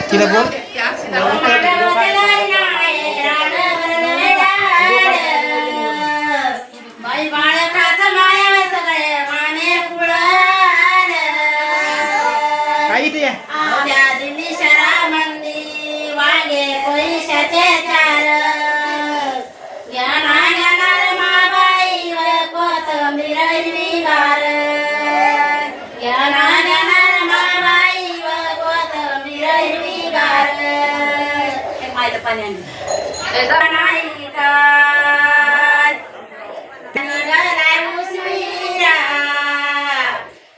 तिला बोल बाई बाळकाचं माया सगळे माने पुळण काही ते आद्या दिल्ली शरा मंदी वागे पैशाचे चार ज्ञाना ज्ञानार माबाई कोथंबीर हिरवी गार ज्ञाना ज्ञानार माबाई कोथंबीर हिरवी गार मायला पाण्याने नाही का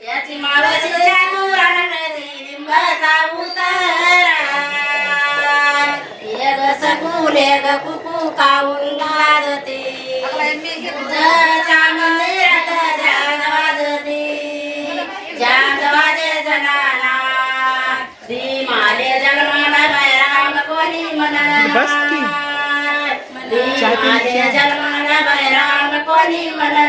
याची मावशीच्या दुराण लिंबाचा उतारा एक सकुले ग कुकू काऊन वाजते तुझच्या मंदिरात जाग वाजते जाग वाजे जनाना दी माले जन्माला बैराम कोणी बस की. म्हणा दी माले जन्माला बैराम कोणी म्हणा